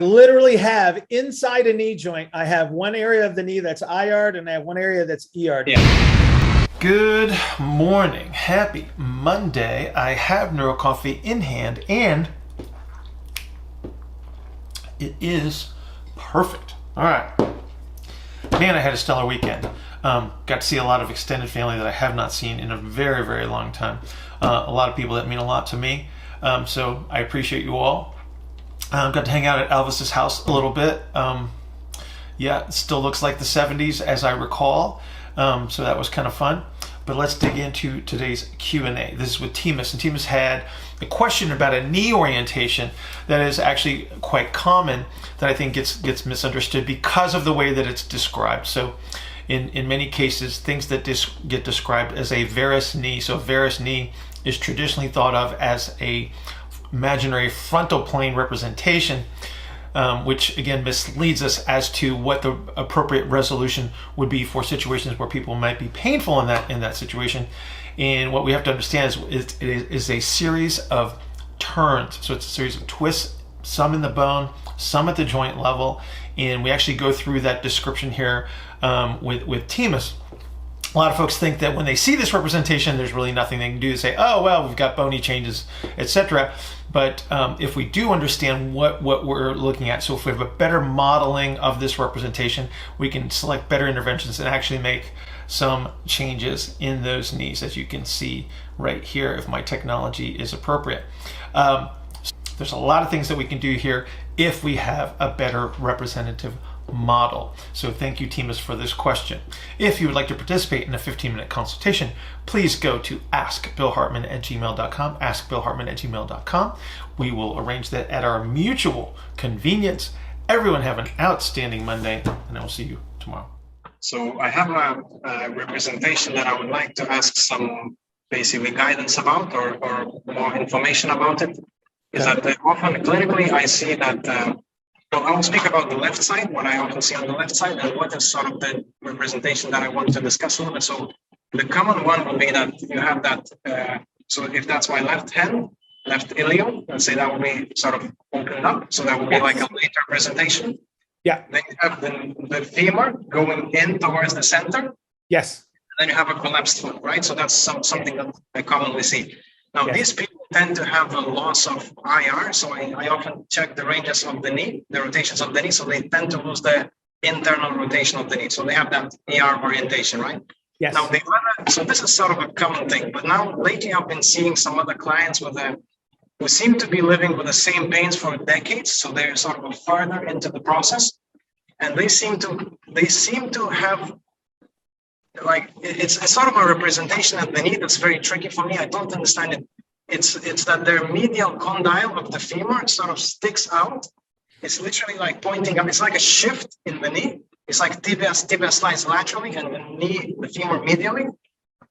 literally have inside a knee joint, I have one area of the knee that's IR'd and I have one area that's ER'd. Yeah. Good morning. Happy Monday. I have Neuro Coffee in hand and it is perfect. All right. Man, I had a stellar weekend. Got to see a lot of extended family that I have not seen in a very, very long time. A lot of people that mean a lot to me. So I appreciate you all. Got to hang out at Elvis's house a little bit. Yeah, it still looks like the 70s as I recall. So that was kind of fun. But let's dig into today's Q&A. This is with Timas. And Timas had a question about a knee orientation that is actually quite common that I think gets misunderstood because of the way that it's described. So in many cases, things that get described as a Varus knee. So a Varus knee is traditionally thought of as a imaginary frontal plane representation, which again misleads us as to what the appropriate resolution would be for situations where people might be painful in that situation. And what we have to understand is it is a series of turns. So it's a series of twists, some in the bone, some at the joint level. And we actually go through that description here with Timas. A lot of folks think that when they see this representation, there's really nothing they can do to say, oh, well, we've got bony changes, etc. But if we do understand what we're looking at, so if we have a better modeling of this representation, we can select better interventions and actually make some changes in those knees, as you can see right here, if my technology is appropriate. There's a lot of things that we can do here if we have a better representative model. So thank you, Timas, for this question. If you would like to participate in a 15-minute consultation, please go to askbillhartman@gmail.com, askbillhartman@gmail.com. We will arrange that at our mutual convenience. Everyone have an outstanding Monday, and I will see you tomorrow. So I have a representation that I would like to ask some basically guidance about or more information about it. Is that often clinically I see that well, I will speak about the left side, what I often see on the left side, and what is sort of the representation that I want to discuss a little bit. So the common one will be that you have that, so if that's my left hand, left ilium, let's say that will be sort of opened up. So that will be like a later presentation. Yeah. Then you have the femur going in towards the center. Yes. And then you have a collapsed foot, right? So that's something that I commonly see. Now, these people tend to have a loss of IR, so I often check the ranges of the knee, the rotations of the knee, so they tend to lose the internal rotation of the knee. So they have that ER orientation, right? Yes. Now, so this is sort of a common thing, but now lately I've been seeing some other clients who seem to be living with the same pains for decades, so they're sort of further into the process, and they seem to have, like, it's sort of a representation of the knee that's very tricky for me. I don't understand it. It's that their medial condyle of the femur sort of sticks out. It's literally like pointing up. It's like a shift in the knee. It's like tibia slides laterally and the femur medially.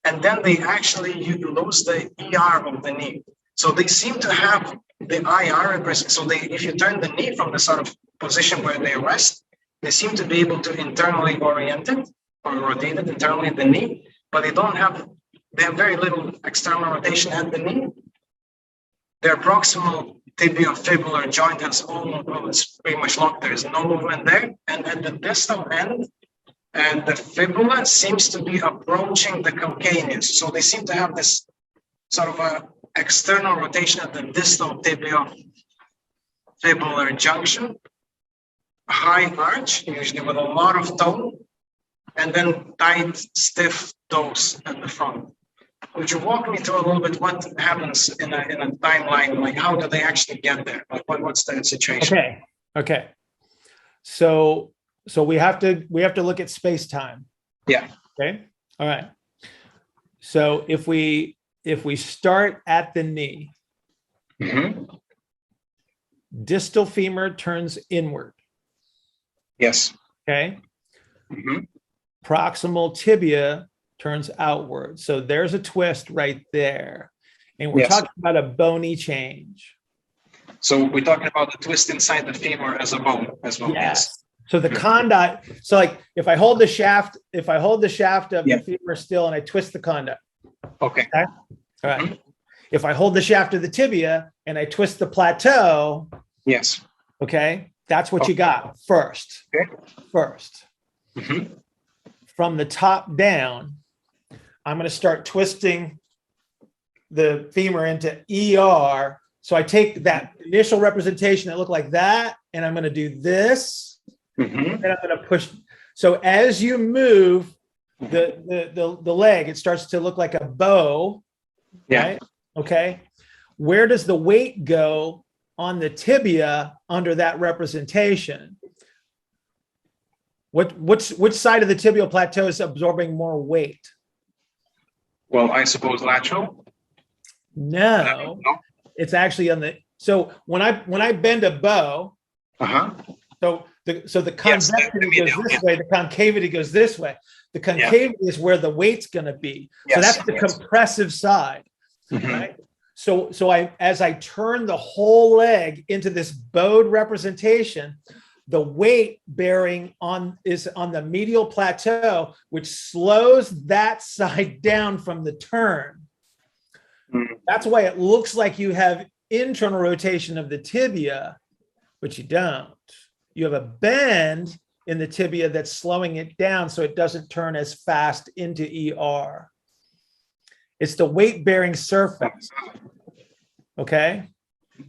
And then they actually lose the ER of the knee. So they seem to have the IR representation. So if you turn the knee from the sort of position where they rest, they seem to be able to internally orient it or rotate it internally at the knee, but they have very little external rotation at the knee. Their proximal tibio-fibular joint has it's pretty much locked. There is no movement there. And at the distal end, the fibula seems to be approaching the calcaneus. So they seem to have this sort of a external rotation at the distal tibio-fibular junction, high arch, usually with a lot of tone, and then tight, stiff toes at the front. Would you walk me through a little bit what happens in a timeline? Like, how do they actually get there? Like, what's the situation? Okay. So we have to look at space time. Yeah. Okay. All right. So if we start at the knee, distal femur turns inward. Yes. Okay. Proximal tibia turns outward. So there's a twist right there. And we're talking about a bony change. So we're talking about the twist inside the femur as a bone as well. Yes. So the condyle, so like if I hold the shaft of the femur still and I twist the condyle. Okay. All right. If I hold the shaft of the tibia and I twist the plateau. Yes. Okay. That's what you got first. Okay. First. Mm-hmm. From the top down, I'm going to start twisting the femur into ER. So I take that initial representation that looked like that, and I'm going to do this, Mm-hmm. and I'm going to push. So as you move the leg, it starts to look like a bow, right? Okay. Where does the weight go on the tibia under that representation? Which side of the tibial plateau is absorbing more weight? Well, I suppose lateral. No, it's actually on the. So when I bend a bow, so the convexity goes this way, the concavity goes this way. The concavity is where the weight's going to be. So that's the compressive side, right? So as I turn the whole leg into this bowed representation, the weight bearing is on the medial plateau, which slows that side down from the turn. That's why it looks like you have internal rotation of the tibia, but you don't. You have a bend in the tibia that's slowing it down so it doesn't turn as fast into ER. It's the weight-bearing surface. Okay?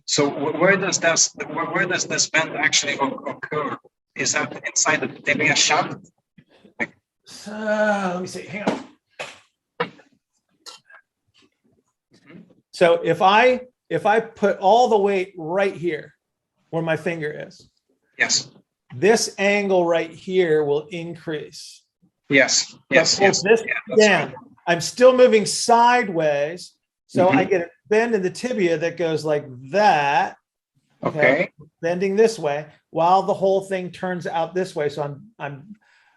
So where does this bend actually occur? Is that inside the tibia shaft? Let me see. Hang on. So if I put all the weight right here, where my finger is, this angle right here will increase. Yes. This down. Right. I'm still moving sideways, so I get a bend in the tibia that goes like that. Okay. Bending this way while the whole thing turns out this way. So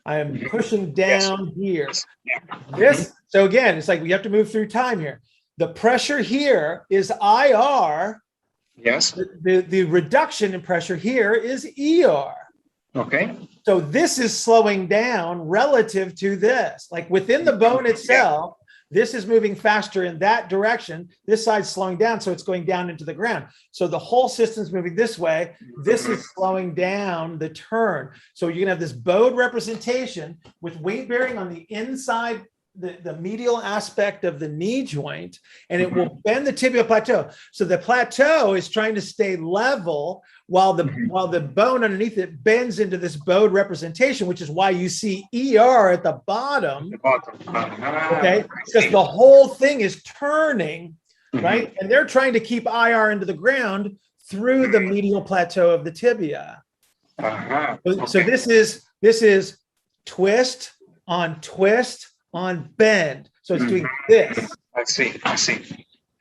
I'm pushing down here. So again, it's like we have to move through time here. The pressure here is IR. Yes. The reduction in pressure here is ER. Okay. So this is slowing down relative to this. Like within the bone itself, this is moving faster in that direction. This side's slowing down, so it's going down into the ground. So the whole system's moving this way. This is slowing down the turn. So you're gonna have this bowed representation with weight bearing on the inside, the medial aspect of the knee joint, and it will bend the tibial plateau. So the plateau is trying to stay level while the bone underneath it bends into this bowed representation, which is why you see ER at the bottom. Okay, because the whole thing is turning, right? And they're trying to keep IR into the ground through the medial plateau of the tibia. So this is twist on bend. So it's doing this. I see.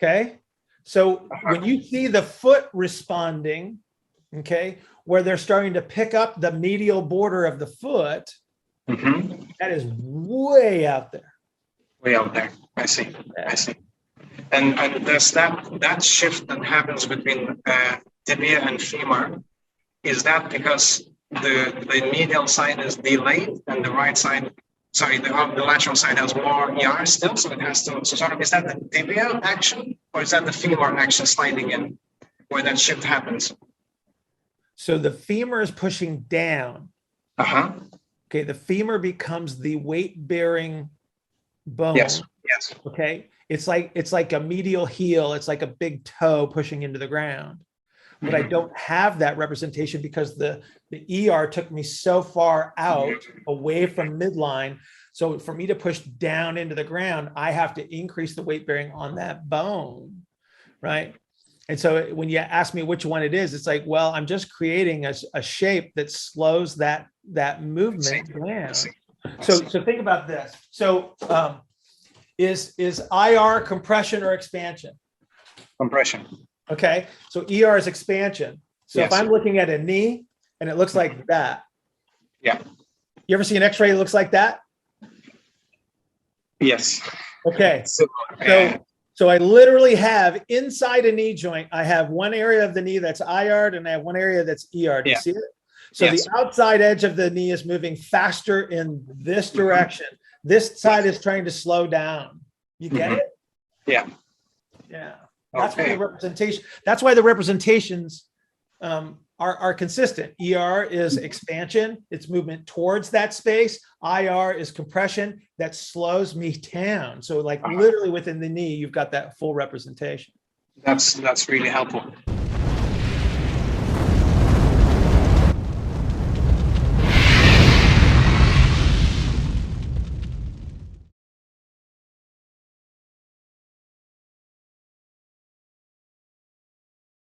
Okay. So when you see the foot responding, okay, where they're starting to pick up the medial border of the foot, that is way out there. Way out there. I see. And there's that shift that happens between tibia and femur. Is that because the medial side is delayed and the right side, the lateral side has more ER still, so it has to. So sort of, is that the tibia action, or is that the femur action sliding in, where that shift happens? So the femur is pushing down. Okay, the femur becomes the weight-bearing bone. Yes. Okay, it's like a medial heel. It's like a big toe pushing into the ground. But I don't have that representation because the ER took me so far out away from midline. So for me to push down into the ground, I have to increase the weight bearing on that bone, right? And so when you ask me which one it is, it's like, well, I'm just creating a shape that slows that movement down. So think about this. So is IR compression or expansion? Compression. Okay, so ER is expansion. So if I'm looking at a knee and it looks like that. Yeah. You ever see an X-ray that looks like that? Yes. Okay. So I literally have inside a knee joint, I have one area of the knee that's IR'd and I have one area that's ER'd. You see it? So the outside edge of the knee is moving faster in this direction. This side is trying to slow down. You get it? Yeah. That's why the representation. That's why the representations are are consistent. ER is expansion, it's movement towards that space. IR is compression that slows me down. So like literally within the knee, you've got that full representation. That's really helpful.